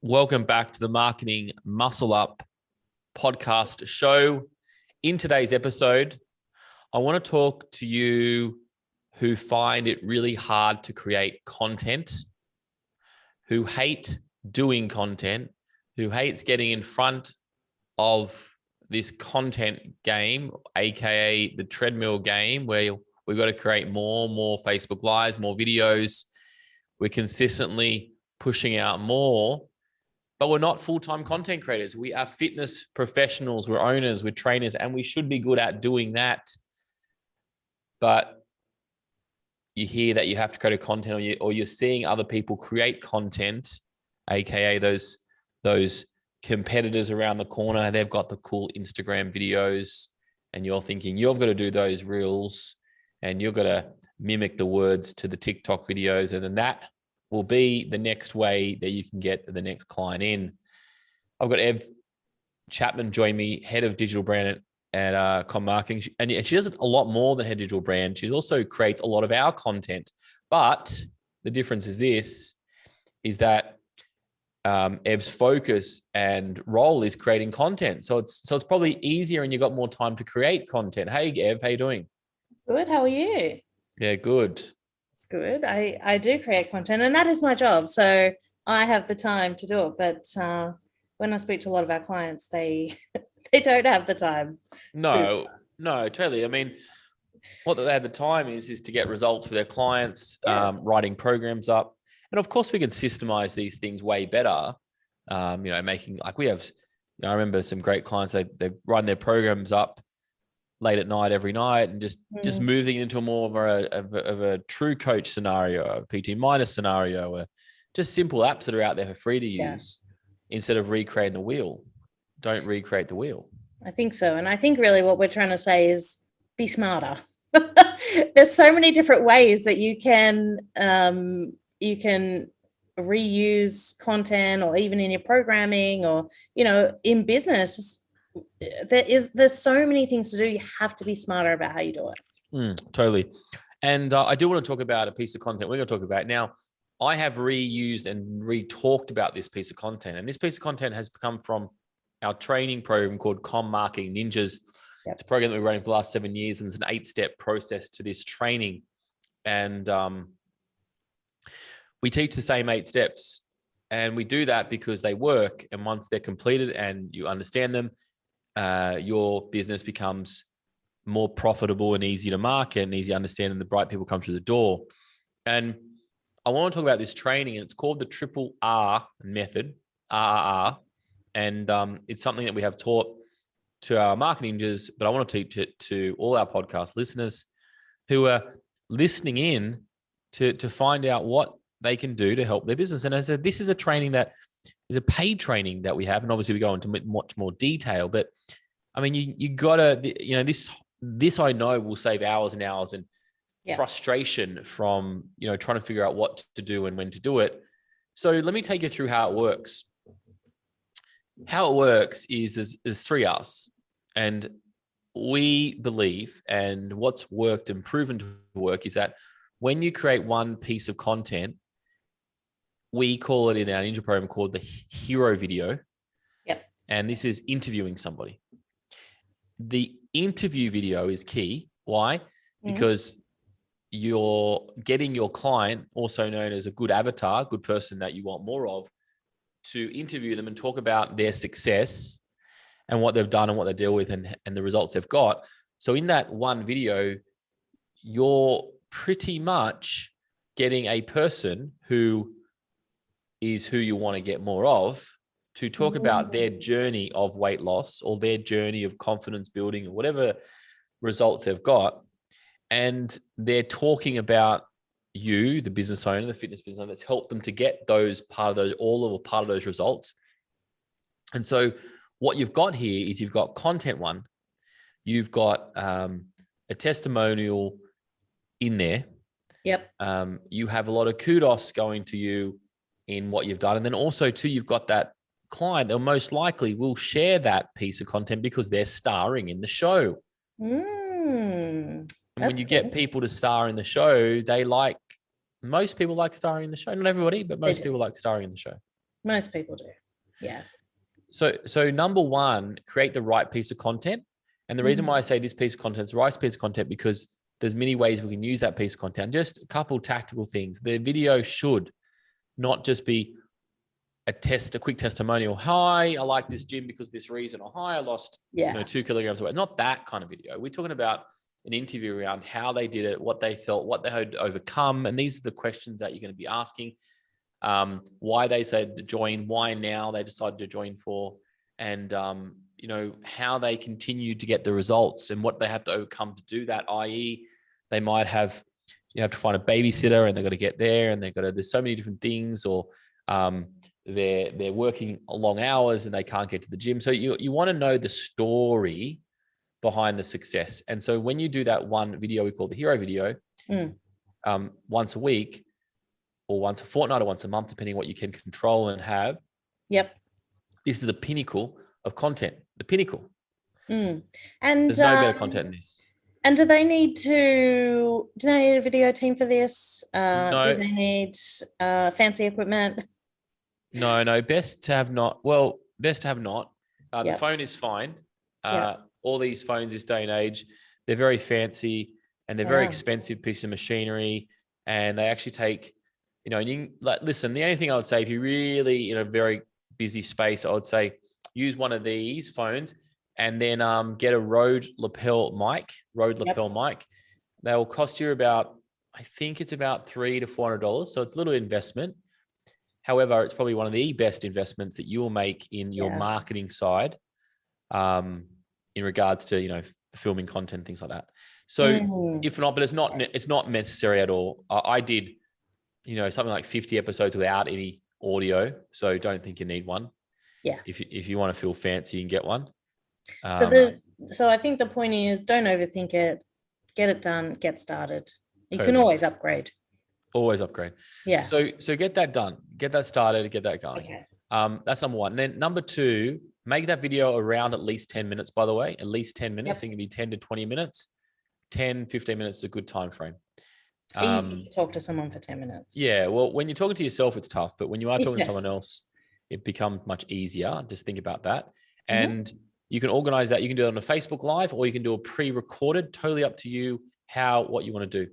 Welcome back to the Marketing Muscle Up podcast show. In today's episode, I want to talk to you who find it really hard to create content, who hate doing content, who hates getting in front of this content game, aka the treadmill game, where we've got to create more Facebook Lives, more videos. We're consistently pushing out more, but we're not full-time content creators. We are fitness professionals, we're owners, we're trainers, and we should be good at doing that. But you hear that you have to create a content, or you're seeing other people create content, aka those competitors around the corner. They've got the cool Instagram videos, and you're thinking you've got to do those reels, and you've got to mimic the words to the TikTok videos, and then that will be the next way that you can get the next client in. I've got Ev Chapman join me, head of digital brand at Comm Marketing. And she does a lot more than head digital brand. She also creates a lot of our content. But the difference is that Ev's focus and role is creating content. So it's probably easier and you've got more time to create content. Hey, Ev, how you doing? Good. How are you? Yeah, good. It's good. I do create content, and that is my job. So I have the time to do it. But when I speak to a lot of our clients, they they don't have the time to. No, totally. I mean, what they have the time is to get results for their clients, Yes. writing programs up. And of course, we can systemize these things way better. Making like we have, I remember some great clients, they run their programs up late at night every night and just moving into more of a true coach scenario, a PT minus scenario, or just simple apps that are out there for free to use instead of recreating the wheel. Don't recreate the wheel. I think so. And I think really what we're trying to say is be smarter. There's so many different ways that you can reuse content, or even in your programming, or in business. There's so many things to do. You have to be smarter about how you do it. Totally. And I do want to talk about a piece of content we're going to talk about now. I have reused and re-talked about this piece of content, and this piece of content has come from our training program called Comm Marketing Ninjas. Yep. It's a program that we're running for the last 7 years, and it's an 8-step process to this training. And we teach the same 8 steps, and we do that because they work. And once they're completed and you understand them, your business becomes more profitable and easy to market and easy to understand, and the right people come through the door. And I want to talk about this training, and it's called the RRR Method, RRR. And it's something that we have taught to our marketing ninjas, but I want to teach it to all our podcast listeners who are listening in to find out what they can do to help their business. And as I said, this is a training that is a paid training that we have, and obviously we go into much more detail. But I mean, you gotta, this I know will save hours and hours and frustration from trying to figure out what to do and when to do it. So let me take you through how it works. How it works is there's 3 R's, and we believe, and what's worked and proven to work is that when you create one piece of content, we call it in our ninja program called the hero video. Yep. And this is interviewing somebody. The interview video is key. Why? Because you're getting your client, also known as a good avatar, good person that you want more of, to interview them and talk about their success and what they've done and what they deal with and the results they've got. So in that one video, you're pretty much getting a person who is who you want to get more of to talk about their journey of weight loss or their journey of confidence building or whatever results they've got. And they're talking about you, the business owner, the fitness business owner, that's helped them to get part of those results. And so what you've got here is you've got content one, you've got a testimonial in there. Yep. You have a lot of kudos going to you in what you've done. And then also too, you've got that client that most likely will share that piece of content because they're starring in the show. And when you get people to star in the show, most people like starring in the show. Not everybody, but most people like starring in the show. Most people do. Yeah. So number one, create the right piece of content. And the reason why I say this piece of content is the right piece of content, because there's many ways we can use that piece of content. Just a couple tactical things. The video should not just be a quick testimonial. Hi, I like this gym because of this reason. Or hi, I lost 2 kilograms of weight. Not that kind of video. We're talking about an interview around how they did it, what they felt, what they had overcome. And these are the questions that you're going to be asking. Why they said to join, why now they decided to join for, and how they continue to get the results and what they have to overcome to do that. I.e., they might have to find a babysitter and they've got to get there, and there's so many different things, or they're working long hours and they can't get to the gym. So you want to know the story behind the success. And so when you do that one video we call the hero video, once a week, or once a fortnight, or once a month, depending on what you can control and have. Yep. This is the pinnacle of content, the pinnacle. And there's no better content than this. And do they need a video team for this? No. Do they need fancy equipment? No, best to have not. The phone is fine. All these phones this day and age, they're very fancy and they're very expensive piece of machinery, and they actually take, listen, the only thing I would say, if you're really in a very busy space, I would say use one of these phones and then get a Rode lapel mic. They will cost you about, I think it's about $300 to $400. So it's a little investment. However, it's probably one of the best investments that you will make in your marketing side, in regards to, filming content, things like that. So if not, but it's not necessary at all. I did, something like 50 episodes without any audio. So don't think you need one. Yeah. If you want to feel fancy, you can get one. So I think the point is, don't overthink it. Get it done. Get started. You can always upgrade. Always upgrade. Yeah. So get that done. Get that started. Get that going. Okay. That's number one. And then number two, make that video around at least 10 minutes, by the way. At least 10 minutes. It can be 10 to 20 minutes. 10, 15 minutes is a good time frame. Easy to talk to someone for 10 minutes. Yeah. Well, when you're talking to yourself, it's tough. But when you are talking to someone else, it becomes much easier. Just think about that. And you can organize that. You can do it on a Facebook Live, or you can do a pre-recorded. Totally up to you what you want to do.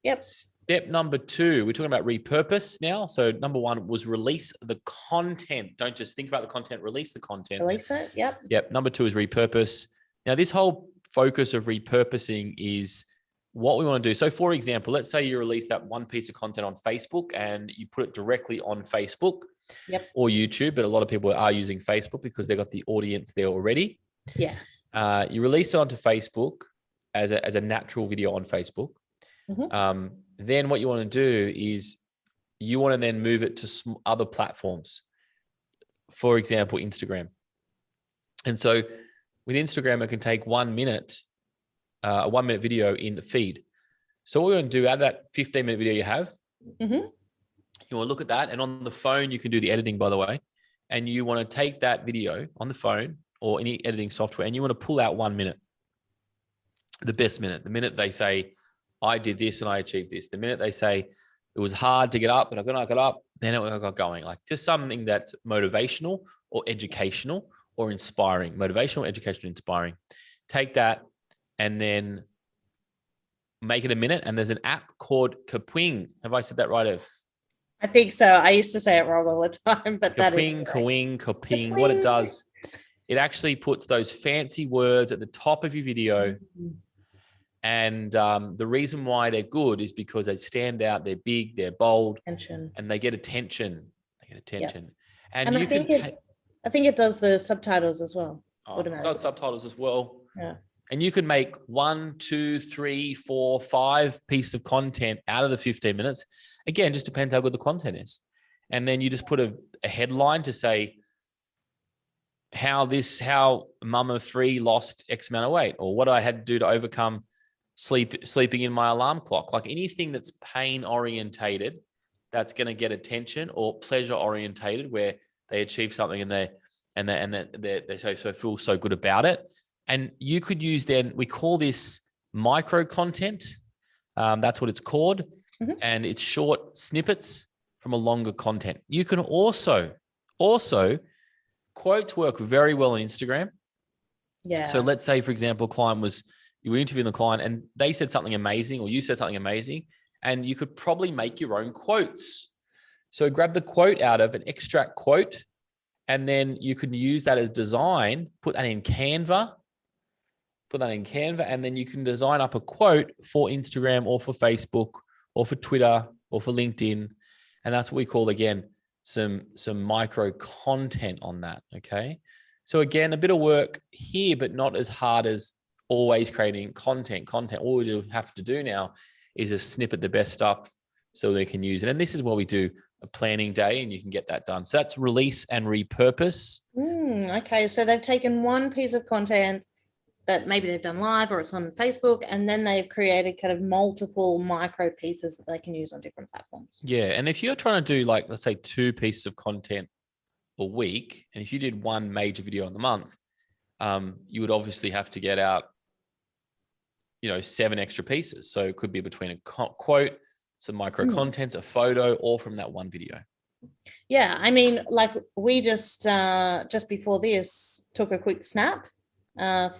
Yep. Step number two, we're talking about repurpose now. So number one was release the content. Don't just think about the content, release the content. Release it. Yep. Yep. Number two is repurpose. Now, this whole focus of repurposing is what we want to do. So for example, let's say you release that one piece of content on Facebook and you put it directly on Facebook or YouTube, but a lot of people are using Facebook because they've got the audience there already. Yeah. You release it onto Facebook as a natural video on Facebook. Then what you want to do is you want to then move it to other platforms. For example, Instagram. And so with Instagram, it can take 1 minute, a 1 minute video in the feed. So what we're going to do out of that 15-minute video you have, you want to look at that. And on the phone, you can do the editing, by the way. And you want to take that video on the phone or any editing software, and you want to pull out 1 minute, the best minute, the minute they say, I did this and I achieved this. The minute they say it was hard to get up, but I got up, then I got going. Like just something that's motivational or educational or inspiring. Motivational, educational, inspiring. Take that and then make it a minute. And there's an app called Kapwing. Have I said that right, Ev? I think so. I used to say it wrong all the time, but that is Kapwing. What it does, it actually puts those fancy words at the top of your video. And the reason why they're good is because they stand out. They're big, they're bold, and they get attention. Yep. And you I think it does the subtitles as well. It does subtitles as well. Yeah. And you can make 1, 2, 3, 4, 5 pieces of content out of the 15 minutes. Again, just depends how good the content is. And then you just put a headline to say how mum of 3 lost X amount of weight, or what I had to do to overcome sleeping in my alarm clock. Like anything that's pain orientated, that's going to get attention, or pleasure orientated, where they achieve something and they so feel so good about it. And you could use, then we call this micro content. That's what it's called. And it's short snippets from a longer content. You can also Also, quotes work very well on Instagram. Yeah. So let's say, for example, you were interviewing the client and they said something amazing, or you said something amazing, and you could probably make your own quotes. So grab the quote out of an extract quote, and then you can use that as design, put that in Canva, and then you can design up a quote for Instagram or for Facebook or for Twitter or for LinkedIn. And that's what we call, again, some micro content on that. Okay. So again, a bit of work here, but not as hard as always creating content. All we have to do now is a snippet the best stuff so they can use it. And this is what we do, a planning day, and you can get that done. So that's release and repurpose. Okay. So they've taken one piece of content that maybe they've done live or it's on Facebook, and then they've created kind of multiple micro pieces that they can use on different platforms. Yeah. And if you're trying to do, like, let's say 2 pieces of content a week, and if you did 1 major video in the month, you would obviously have to get out, 7 extra pieces. So it could be between a quote, some micro contents, a photo, or from that 1 video. Yeah. I mean, like we just before this took a quick snap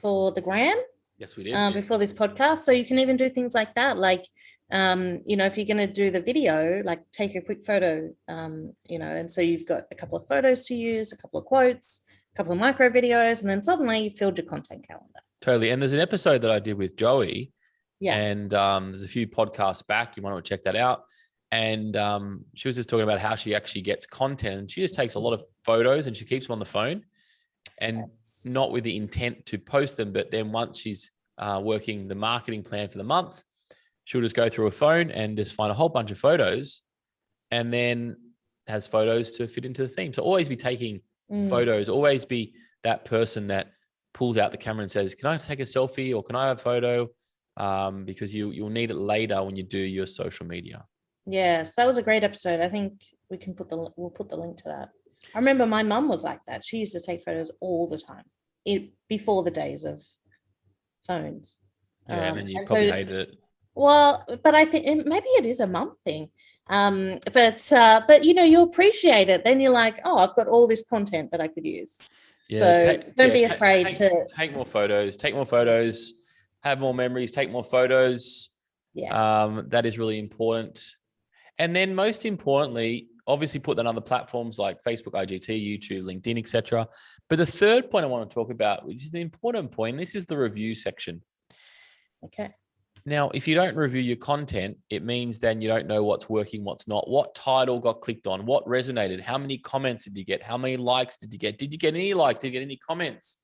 for the gram. Yes, we did. Before this podcast. So you can even do things like that. Like, if you're going to do the video, like take a quick photo, and so you've got a couple of photos to use, a couple of quotes, a couple of micro videos, and then suddenly you filled your content calendar. Totally. And there's an episode that I did with Joey. Yeah. And there's a few podcasts back. You might want to check that out. And she was just talking about how she actually gets content. And she just takes a lot of photos and she keeps them on the phone, and not with the intent to post them. But then once she's working the marketing plan for the month, she'll just go through her phone and just find a whole bunch of photos, and then has photos to fit into the theme. So always be taking photos, always be that person that pulls out the camera and says, can I take a selfie or can I have a photo? Because you'll need it later when you do your social media. Yes, that was a great episode. I think we'll put the link to that. I remember my mum was like that. She used to take photos all the time, before the days of phones. Yeah, and then you probably hated it. Well, but I think maybe it is a mum thing. But you appreciate it. Then you're like, oh, I've got all this content that I could use. Yeah, so don't be afraid to take more photos. Have more memories. Take more photos. Yes. That is really important. And then most importantly, obviously put that on other platforms like Facebook, IGT, YouTube, LinkedIn, etc. But the third point I want to talk about, which is the important point, this is the review section. Okay. Now, if you don't review your content, it means then you don't know what's working, what's not, what title got clicked on, what resonated, how many comments did you get, how many likes did you get, did you get any likes, did you get any comments?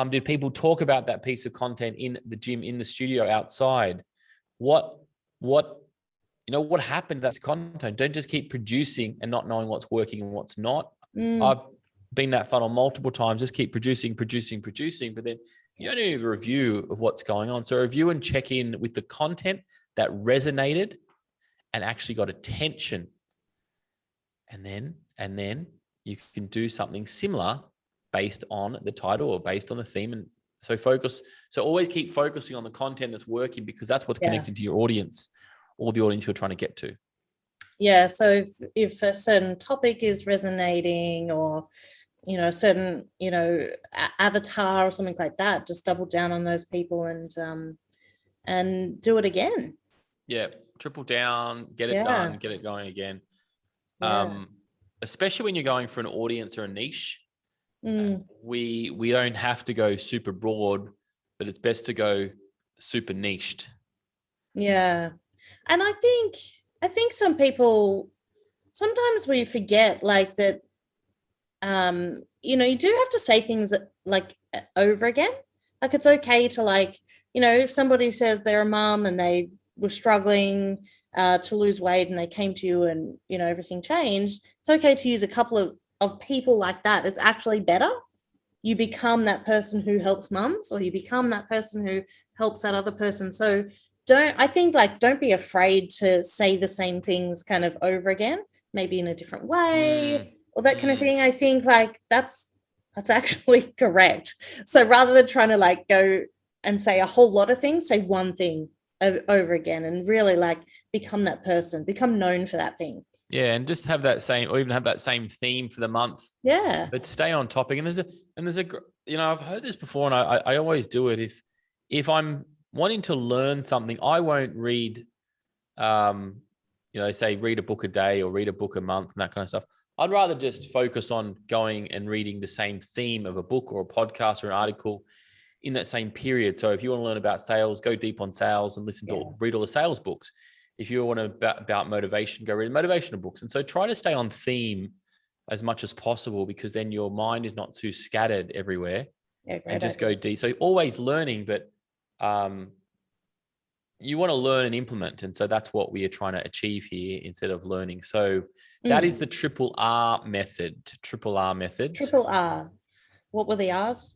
Did people talk about that piece of content in the gym, in the studio, outside? What happened to that content? Don't just keep producing and not knowing what's working and what's not. I've been that funnel multiple times. Just keep producing, but then you don't need a review of what's going on. So review and check in with the content that resonated and actually got attention. And then you can do something similar based on the title or based on the theme. And so always keep focusing on the content that's working, because that's what's connecting to your audience, or the audience you're trying to get to. Yeah. So if a certain topic is resonating, or a certain avatar or something like that, just double down on those people and do it again. Yeah, triple down, get it done, get it going again. Especially when you're going for an audience or a niche. We don't have to go super broad, but it's best to go super niched. Yeah. And I think some people, sometimes we forget like that, you do have to say things like over again. Like it's okay to if somebody says they're a mom and they were struggling to lose weight and they came to you and, everything changed, it's okay to use a couple of people like that. It's actually better. You become that person who helps mums, or you become that person who helps that other person. So don't be afraid to say the same things kind of over again, maybe in a different way or that kind of thing. I think that's actually correct. So rather than trying to go and say a whole lot of things, say one thing over again and really become that person, become known for that thing. Yeah, and just have that same, or even have that same theme for the month. Yeah. But stay on topic. And I've heard this before, and I always do it. If I'm wanting to learn something, I won't read. They say read a book a day or read a book a month and that kind of stuff. I'd rather just focus on going and reading the same theme of a book or a podcast or an article in that same period. So if you want to learn about sales, go deep on sales and read all the sales books. If you want to about motivation, go read motivational books. And so try to stay on theme as much as possible, because then your mind is not too scattered everywhere, and just go deep. So always learning, but you want to learn and implement. And so that's what we are trying to achieve here instead of learning. So that is the RRR method. RRR method. RRR. What were the R's?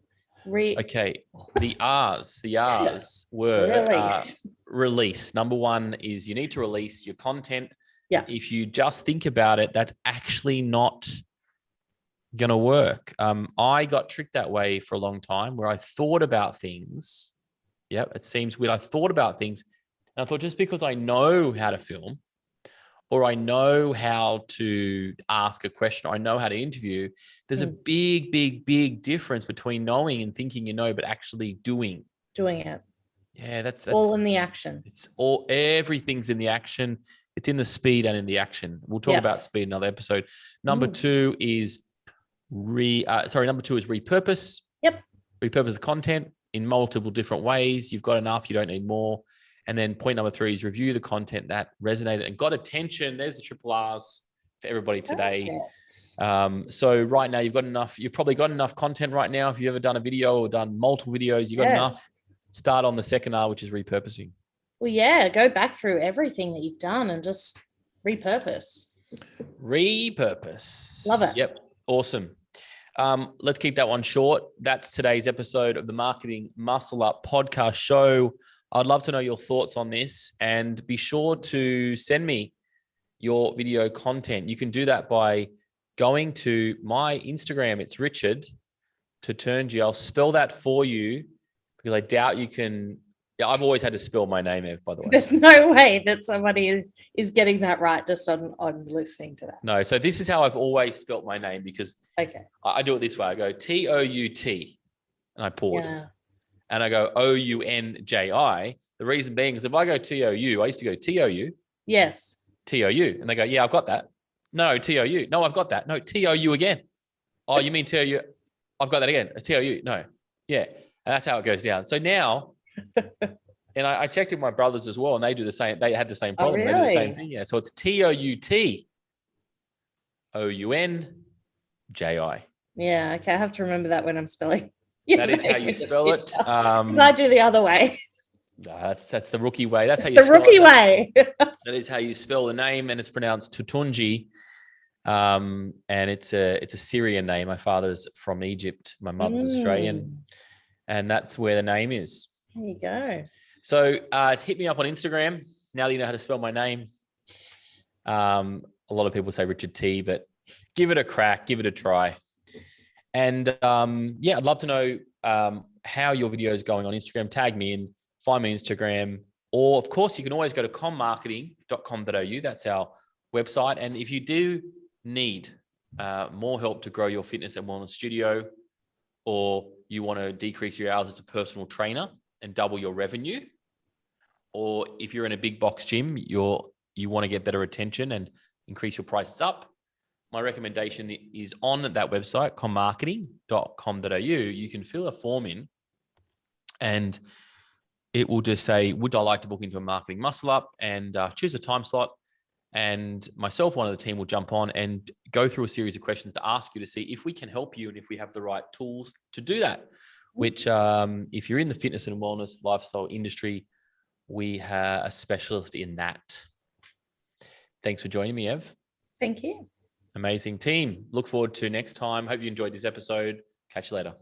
Okay. The R's were release. Number one is you need to release your content. Yeah. If you just think about it, that's actually not going to work. I got tricked that way for a long time, where I thought about things. Yep. It seems weird. I thought about things, and I thought, just because I know how to film, or I know how to ask a question, or I know how to interview, there's a big, big, big difference between knowing and thinking you know, but actually doing it. Yeah, that's all in the action. Everything's in the action. It's in the speed and in the action. We'll talk about speed in another episode. Number two is repurpose. Yep. Repurpose the content in multiple different ways. You've got enough, you don't need more. And then point number three is review the content that resonated and got attention. There's the triple R's for everybody today. So right now you've probably got enough content right now. If you've ever done a video or done multiple videos, you've got enough. Start on the second R, which is repurposing. Well, yeah, go back through everything that you've done and just repurpose. Love it. Yep. Awesome. Let's keep that one short. That's today's episode of the Marketing Muscle Up podcast show. I'd love to know your thoughts on this, and be sure to send me your video content. You can do that by going to my Instagram. It's Richard Tutunji. I'll spell that for you, because I doubt you can. Yeah, I've always had to spell my name, Ev, by the way. There's no way that somebody is getting that right just on listening to that. No, so this is how I've always spelt my name, because I do it this way. I go T-O-U-T and I pause. Yeah. And I go O-U-N-J-I. The reason being is if I go T-O-U, I used to go T-O-U. Yes. T-O-U. And they go, yeah, I've got that. No, T-O-U. No, I've got that. No, T-O-U again. Oh, you mean T-O-U? I've got that again. T-O-U. No. Yeah. And that's how it goes down. So now, and I checked with my brothers as well, and they do the same. They had the same problem. Oh, really? They do the same thing. Yeah. So it's T-O-U-T O-U-N-J-I. Yeah. Okay. I have to remember that when I'm spelling. That is how you spell it. Because I do the other way. That's the rookie way. That's how you spell it. The rookie way. That is how you spell the name, and it's pronounced Tutunji. And it's a Syrian name. My father's from Egypt. My mother's Australian, and that's where the name is. There you go. So hit me up on Instagram now that you know how to spell my name. A lot of people say Richard T, but give it a crack, give it a try. And I'd love to know how your video is going on Instagram. Tag me and find me on Instagram. Or, of course, you can always go to commarketing.com.au. That's our website. And if you do need more help to grow your fitness and wellness studio, or you want to decrease your hours as a personal trainer and double your revenue, or if you're in a big box gym, you want to get better attention and increase your prices up, my recommendation is on that website, commarketing.com.au. You can fill a form in, and it will just say, would I like to book into a marketing muscle up, and choose a time slot. And myself, one of the team, will jump on and go through a series of questions to ask you to see if we can help you and if we have the right tools to do that, which if you're in the fitness and wellness lifestyle industry, we have a specialist in that. Thanks for joining me, Ev. Thank you. Amazing team. Look forward to next time. Hope you enjoyed this episode. Catch you later.